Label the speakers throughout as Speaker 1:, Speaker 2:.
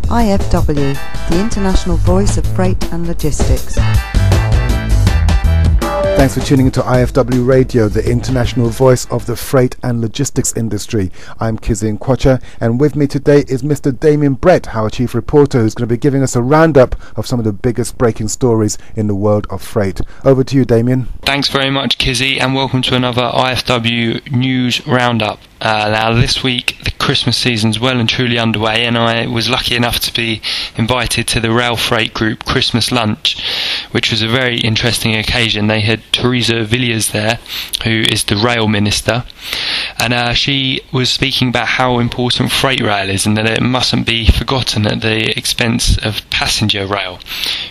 Speaker 1: IFW, the international voice of freight and logistics.
Speaker 2: Thanks for tuning into IFW Radio, the international voice of the freight and logistics industry. I'm Kizzy Nkwacha, and with me today is Mr. Damien Brett, our chief reporter, who's going to be giving us a roundup of some of the biggest breaking stories in the world of freight. Over to you, Damien.
Speaker 3: Thanks very much, Kizzy, and welcome to another IFW News Roundup. Now, this week, the Christmas season's well and truly underway, and I was lucky enough to be invited to the Rail Freight Group Christmas lunch, which was a very interesting occasion. They had Teresa Villiers there, who is the rail minister, and she was speaking about how important freight rail is and that it mustn't be forgotten at the expense of passenger rail,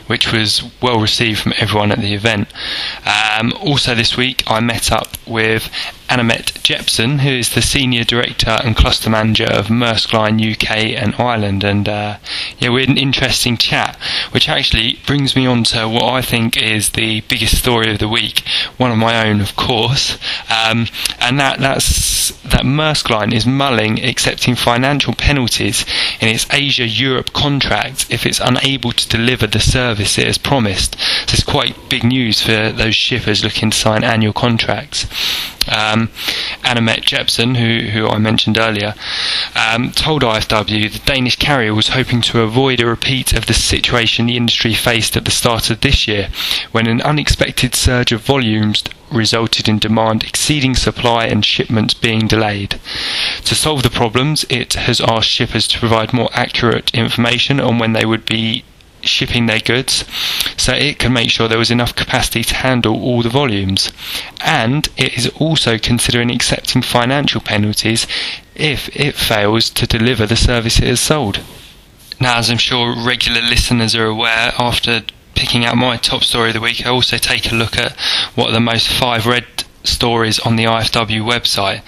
Speaker 3: which was well received from everyone at the event. Also this week, I met up with Annette Jepson, who is the Senior Director and Cluster Manager of Maersk Line UK and Ireland, and we had an interesting chat, which actually brings me on to what I think is the biggest story of the week, one of my own, of course, and that's that Maersk Line is mulling accepting financial penalties in its Asia-Europe contract if it's unable to deliver the service it has promised. So it's quite big news for those shippers looking to sign annual contracts. Annette Jepson, who I mentioned earlier, told IFW the Danish carrier was hoping to avoid a repeat of the situation the industry faced at the start of this year, when an unexpected surge of volumes resulted in demand exceeding supply and shipments being delayed. To solve the problems, it has asked shippers to provide more accurate information on when they would be shipping their goods, so it can make sure there was enough capacity to handle all the volumes. And it is also considering accepting financial penalties if it fails to deliver the service it has sold. Now, as I'm sure regular listeners are aware, after picking out my top story of the week, I also take a look at what are the most 5 read stories on the IFW website.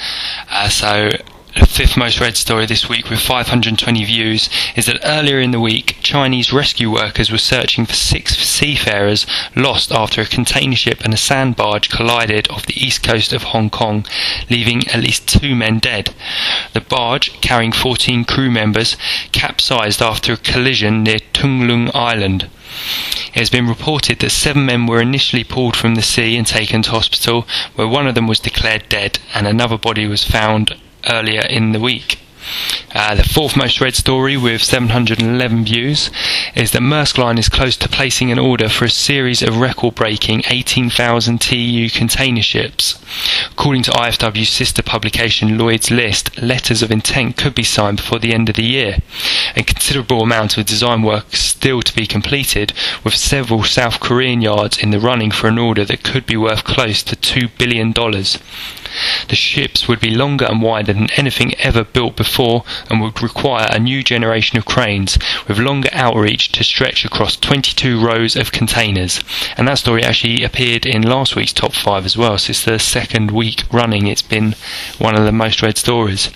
Speaker 3: So the 5th most read story this week, with 520 views, is that earlier in the week, Chinese rescue workers were searching for 6 seafarers lost after a container ship and a sand barge collided off the east coast of Hong Kong, leaving at least 2 men dead. The barge, carrying 14 crew members, capsized after a collision near Tung Lung Island. It has been reported that 7 men were initially pulled from the sea and taken to hospital, where one of them was declared dead and another body was found earlier in the week. The 4th most read story, with 711 views, is that Maersk Line is close to placing an order for a series of record-breaking 18,000 TEU container ships. According to IFW's sister publication Lloyd's List, letters of intent could be signed before the end of the year. A considerable amount of design work is still to be completed, with several South Korean yards in the running for an order that could be worth close to $2 billion. The ships would be longer and wider than anything ever built before and would require a new generation of cranes with longer outreach to stretch across 22 rows of containers. And that story actually appeared in last week's top 5 as well, so it's the 2nd week running it's been one of the most read stories.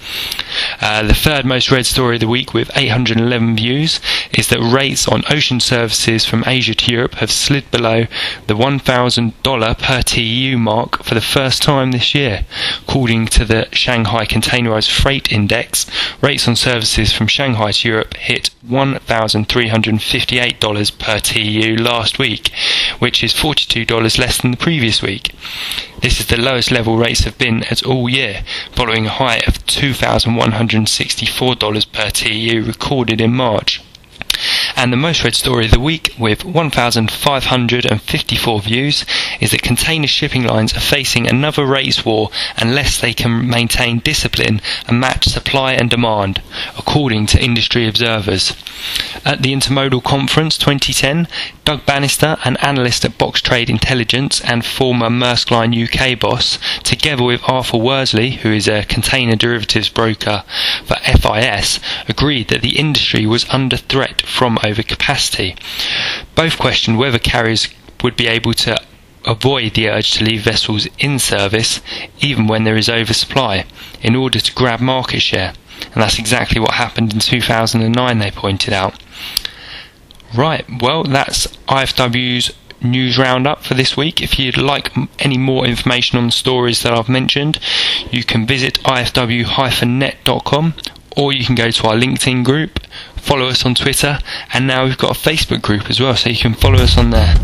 Speaker 3: The 3rd most read story of the week, with 811 views, is that rates on ocean services from Asia to Europe have slid below the $1,000 per TEU mark for the first time this year. According to the Shanghai Containerized Freight Index, rates on services from Shanghai to Europe hit $1,358 per TEU last week, which is $42 less than the previous week. This is the lowest level rates have been at all year, following a high of $2,164 per TEU recorded in March. And the most read story of the week, with 1,554 views, is that container shipping lines are facing another rates war unless they can maintain discipline and match supply and demand, according to industry observers. At the Intermodal Conference 2010, Doug Bannister, an analyst at Box Trade Intelligence and former Maersk Line UK boss, together with Arthur Worsley, who is a container derivatives broker for FIS, agreed that the industry was under threat from overcapacity. Both questioned whether carriers would be able to avoid the urge to leave vessels in service even when there is oversupply in order to grab market share, and that's exactly what happened in 2009, they pointed out. Right, well, that's IFW's news roundup for this week. If you'd like any more information on the stories that I've mentioned, you can visit ifw-net.com or you can go to our LinkedIn group, follow us on Twitter, and now we've got a Facebook group as well, so you can follow us on there.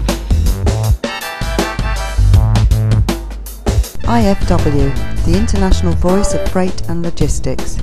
Speaker 1: IFW, the international voice of freight and logistics.